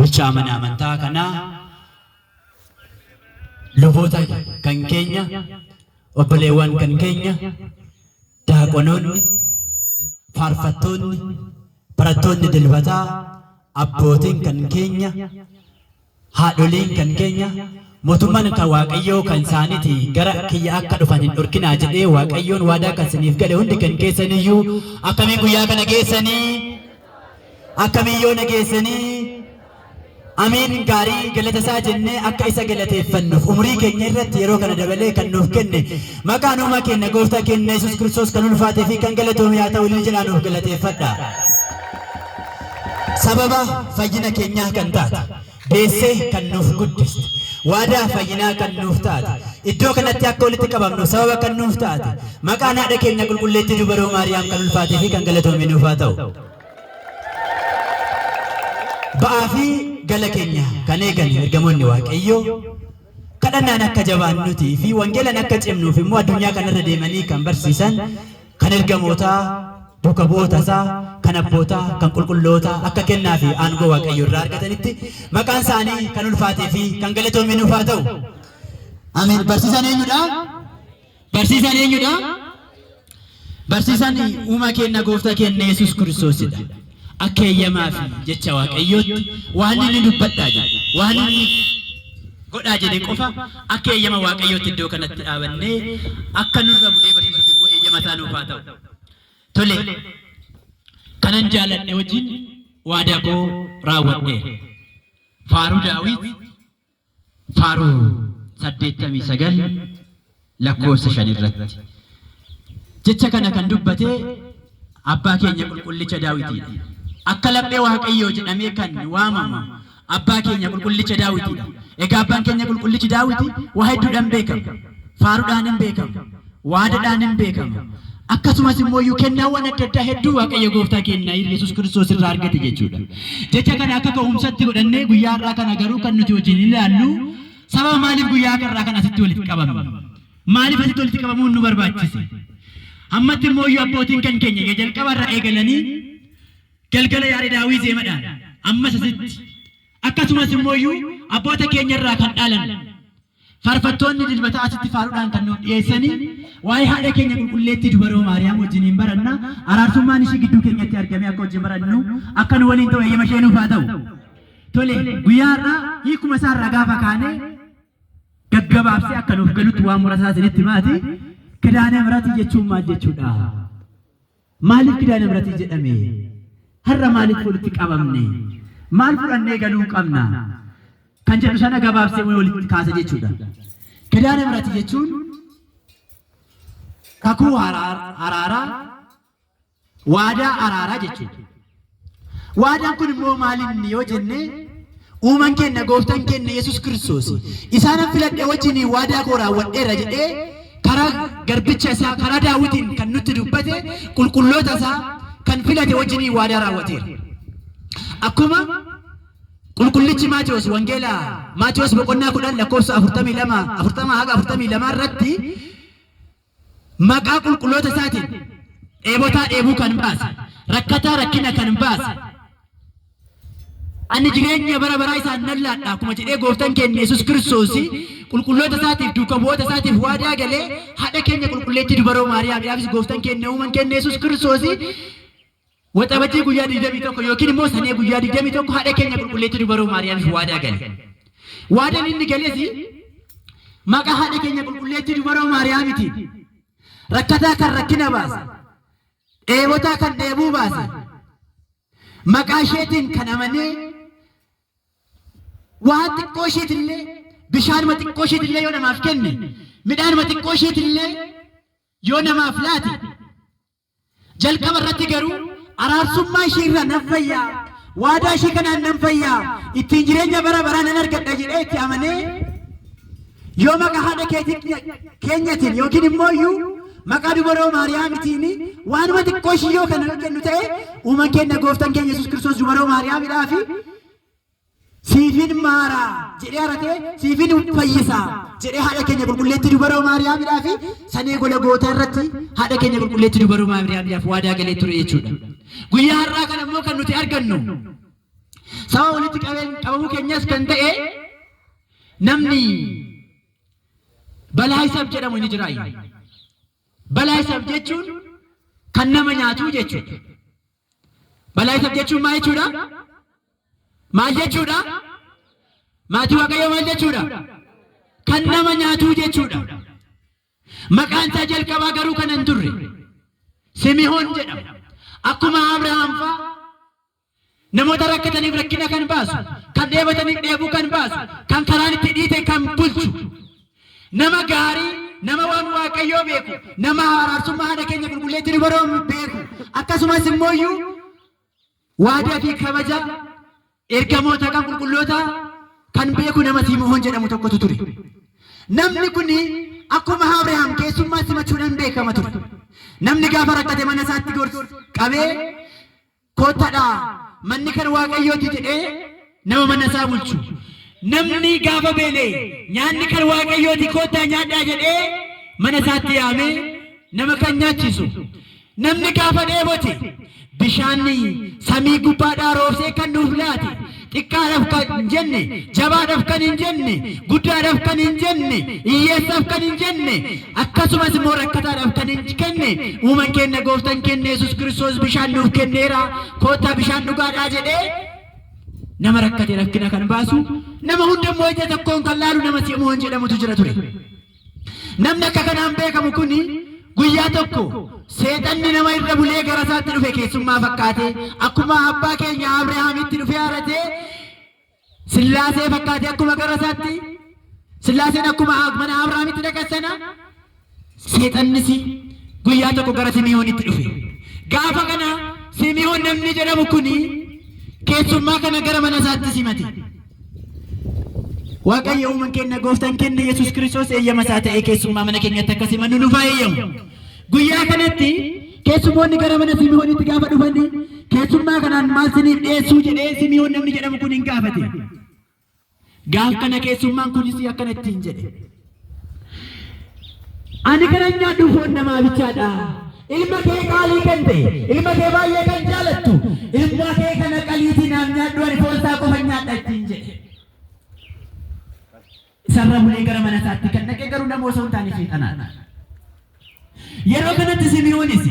bulchaa mana amantaa kanaa luboota kan keenya obboleewwan kan keenya daaqonoonni faarfattoonni barattoonni dilbataa abbootiin kan keenya haadholiin kan keenya mootummaan kan waaqayyoo kan isaaniiti gara kiyya akka dhufan hin dhorkinaa jedhee waaqayyoon waadaa kan isiniif gale hundi kan keessaniyyuu akkamiin guyyaa kana geessanii akkamiin yoo nageessanii amiin gaarii galata isaa jennee akka isa galateeffannuuf umurii keenya irratti yeroo kana dabalee kan nuuf kenne maqaan uumaa keenya gooftaa keenya Yesuus Kiristoos kan ulfaatee fi kan galatoome yaa ta'u illee jedhaa nuuf galateeffadha. Sababa fayyina keenyaa kan taate deessee kan nuuf guddiste waadaa fayyinaa kan nuuf taate iddoo kanatti akka walitti qabamnu sababa kan nuuf taate maqaan haadha keenya qulqulleettii dubaroo Maariyaam kan ulfaatee fi kan galatoome nuuf haa ta'u. Ba'aa fi gala keenya kan eegan ergamoonni waaqayyoo kadhannaan akka jabaannutii fi wangeelan akka cimnuuf immoo addunyaa kanarra deemanii kan barsiisan kan ergamootaa duuka bu'oota isaa kan abbootaa kan qulqullootaa akka kennaa fi aangoo waaqayyoo irraa argatanitti maqaan isaanii kan ulfaatee fi kan galatoome nuuf haa ta'u. Amiin. Barsiisaan eenyudha? Barsiisaan eenyudha? Barsiisaan uumaa keenya gooftaa keenya Yesuus Kiristoosidha. Akka eeyyamaa fi jecha waaqayyootti waan inni dubbadhaa jedhe waan inni godhaa jedhe qofa akka eeyyama waaqayyootti iddoo kanatti dhaabannee akka nurra bu'ee barsiisuuf immoo eeyyama isaa nuuf haa ta'u. Tole kanan jaaladhe wajjin waadaa koo raawwadheera. Faaruu Daawit faaruu 89 lakkoofsa 5 irratti jecha kana kan dubbate abbaa keenya qulqullicha Daawitiidha. Akka laphee waaqayyoo jedhamee kan waamamu abbaa keenya qulqullicha Daawitiidha. Egaa abbaan keenya qulqullichi Daawiti waa hedduudhaan beekama. Faaruudhaan hin beekama. Waadaadhaan hin beekama. Akkasumas immoo kennaawwan adda addaa hedduu waaqayyo gooftaa keenya Yesuus Kiristoos irraa argate jechuudha. Jecha kana akka ka'umsatti godhannee guyyaa har'aa kana garuu kan nuti wajjin ilaallu sababa maaliif guyyaa har'aa kana asitti walitti qabamne? Maaliif asitti walitti qabamuun nu barbaachise? Ammatti immoo abbootiin kan keenya jalqaba irraa eegalanii galgala yaada daawii zeemadhaan ammas asitti akkasumas immoo abboota keenya irraa kan dhaalan faarfattoonni dilbata asitti faaruudhaan kan nuuf dhiyeessanii waa'ee haadha keenya qulqulleettii dubaroo Maariyaam wajjiniin baranna araarsummaan ishii gidduu keenyatti argamee akka wajjin barannu akka nu waliin ta'u eeyyama ishee nuuf haa ta'u. Tole guyyaa har'aa hiikuma isaa irraa gaafa kaanee gaggabaabsee akka nuuf galutti waan muraasa isinitti maati. Kidaana miratii jechuun maal jechuudha? Maaliif kidaana miratii jedhame? Har'a maaliif walitti qabamne? Maal fudhannee galuu qabna? Kan jedhu sana gabaabsee walitti kaasa jechuudha. Kidaana miratii jechuun kakuu araaraa waadaa araaraa jechuudha. Waadaan kun immoo maalinni yoo jenne uumaan keenya gooftaan keenya Yesuus Kiristoos isaan filadhe wajjin waadaa koo raawwadheera jedhee karaa garbicha isaa karaa Daawitiin kan nutti dubbate qulqulloota isaa kan filate wajjin waadaa raawwateera. Akkuma qulqullichi Maatiyos wangeela Maatiyos boqonnaa 10 lakkoofsa 40 irratti maqaa qulqulloota isaatiin dheebotaa dheebuu kan baase rakkataa rakkina kan baase ani jireenya bara baraa isaan nan laadha akkuma jedhee gooftaan keenya Yesuus Kiristoos qulqulloota isaatiif duuka bu'oota isaatiif waadaa galee haadha keenya qulqulleettii dubaroo Maariyaamiidhaafis gooftaan keenya uumaan keenya Yesuus Kiristoos waxabajjii guyyaa 21 yookiin immoo sanee guyyaa 21 haadha keenya qulqulleettii dubaroo Maariyaamiif waadaa gale. Waadaan inni galees maqaa haadha keenya qulqulleettii dubaroo Maariyaamiitiin rakkataa kan rakkina baase dheebotaa kan dheebuu baase maqaa isheetiin kan amanee waan xiqqoo isheetillee bishaanuma xiqqoo isheetillee yoo namaaf kenne midhaanuma xiqqoo isheetillee yoo namaaf laate jalqaba irratti garuu araarsummaa ishee irraa nan fayyaa waadaa ishee kanaan nan fayyaa ittiin jireenya bara baraa nan argadha jedhee itti amanee yoo maqaa haadha keenyatiin yookiin immoo maqaa dubaroo Maariyaamiitiin waanuma xiqqoo ishee yoo kana kennu ta'e uumaan keenya gooftaan keenya Yesuus Kiristoos dubaroo Maariyaamiidhaaf siifin maaraa jedhee haratee siifin fayyisaa jedhee haadha keenya qulqulleettii dubaroo Maariyaamiidhaaf sanee Golgootaa irratti haadha keenya qulqulleettii dubaroo Maariyaamiidhaaf waadaa galee ture jechuudha. Guyyaa har'aa kana immoo kan nuti argannu Sababa walitti qabamuu keenyas kan ta'e namni balaa isaaf jedhamu ni jira. Balaa isaaf jechuun kan nama nyaatu jechuudha. Balaa isaaf jechuun maal jechuudha? Maal jechuudha? Maatii Waaqayyoo maal jechuudha? Kan nama nyaatu jechuudha. Maqaan isaa jalqabaa garuu kan hin turre Simihoon jedhama. Akkuma Abrahaam fa'a namoota rakkataniif rakkina kan baasu, kan dheebataniif dheebuu kan baasu, kan karaan itti dhiite kan bulchu, nama gaarii, nama waan Waaqayyoo beeku, nama araarsummaa haadha keenya qulqulleetti nu baroomu beeku, akkasumas immoo waadaa fi kabaja ergamoota kan qulqulloota kan beeku nama Simihoon jedhamu tokkotu ture. Namni kun akkuma Abrahaam keessummaa simachuudhaan beekama ture. Namni gaafa rakkate mana isaatti gorsu qabee koottaadhaa manni kan Waaqayyooti jedhee nama mana isaa bulchu. Namni gaafa beelee nyaanni kan Waaqayyooti koottaa nyaadhaa jedhee mana isaatti yaamee nama kan nyaachisu. Namni gaafa dheebote bishaanni samii gubbaadhaa roobsee kan nuuf laate xiqqaadhaaf kan hin jenne, jabaadhaaf kan hin jenne, guddaadhaaf kan hin jenne, hiyyeessaaf kan hin jenne, akkasumas immoo rakkataadhaaf kan hin kenne, uumaan keenya gooftaan keenya Yesuus Kiristoos bishaan nuuf kenneera, koottaa bishaan dhugaadhaa jedhee nama rakkate rakkina kan baasu, nama hundammoo ija tokkoon kan laalu nama Simihoon jedhamutu jira ture. Namni akka kanaan beekamu kuni guyyaa tokko seexanni nama irra bulee gara isaatti dhufe keessummaa fakkaate, akkuma abbaa keenya Abrahaamitti dhufe haratee Sillaasee fakkaate akkuma gara isaatti, Sillaaseen akkuma mana Abrahaamitti dhaqasana seexannis guyyaa tokko gara Simihoonitti dhufe. Gaafa kana Simihoon namni jedhamu kuni keessummaa kana gara mana isaatti simate. Waaqayyo uumaan keenya gooftaan keenya Yesuus Kiristoos eeyyama isaa ta'ee keessummaa mana keenyatti akka simannu nuuf eeyyamu. Guyyaa kanatti keessummoonni gara mana Simihoonitti gaafa dhufan keessummaa kanaan maal siniif dhiyeessuu jedhee Simihoon namni jedhamu kun hin gaafate. Gaaf kana keessummaan kunis akkanatti hin jedhe. Ani kana nyaadhu foon namaa bichaadha. Ilma kee qaalii kan ta'e, ilma kee baay'ee kan jaalattu, ilma kee kana qaliitii naaf nyaadhu ani foon isaa qofa nyaadha ittiin jedhe. Sarara bulee gara mana isaatti kan dhaqe garuu nama osoo hin taane seexanaadha. Yeroo kanatti Simihoonis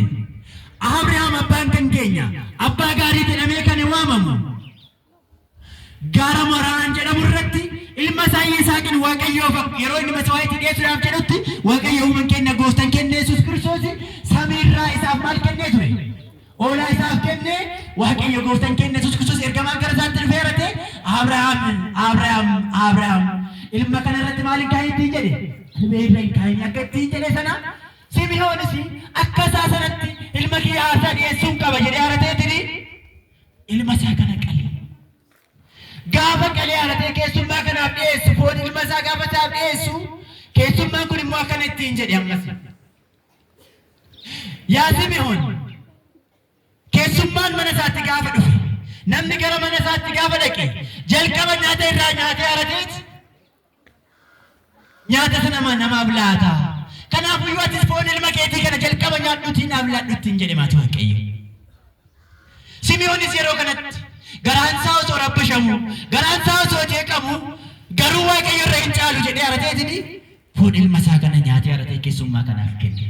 Abrahaam abbaan kan keenya abbaa gaarii jedhamee kan waamamu gaara Mooraan jedhamu irratti ilma isaa Yisaaqin Waaqayyoof yeroo inni masawaayitti dhiyeessuudhaaf jedhutti Waaqayyo uumaan keenya gooftaan keenya Yesuus Kiristoos samiirraa isaaf maal kennee ture? Oolaa isaaf kennee Waaqayyo gooftaan keenya Yesuus Kiristoos ergamaan gara isaatti dhufee harate Abrahaam ilma kana irratti maaliin kaayittiin jedhe? Ilma kaayin akka ittiin jedhe sana Simihoonis akka isaa sanatti ilma kee aarsaa dhiyeessuun qaba jedhee harateetini ilma isaa kana qale. Gaafa qalee haratee keessummaa kanaaf dhiyeessu foon ilma isaa gaafa isaaf dhiyeessu keessummaan kun immoo akkana ittiin jedhe ammas. Yaa Simihoon keessummaan mana isaatti gaafa dhufe namni gara mana isaatti gaafa dhaqe jalqaba nyaata irraa nyaatee harateet nyaata sana namaaf laata. Kanaafuu yoo atis foon ilma keetii kana jalqaba nyaadhuutiin naaf laadhuutiin jedhe maatii Waaqayyo. Simihoonis yeroo kanatti garaan isaa osoo rabbashamu, garaan isaa osoo jeeqamu, garuu Waaqayyo irra hin caalu jedhee harateetini foon ilma isaa kana nyaatee haratee keessummaa kanaaf kenne.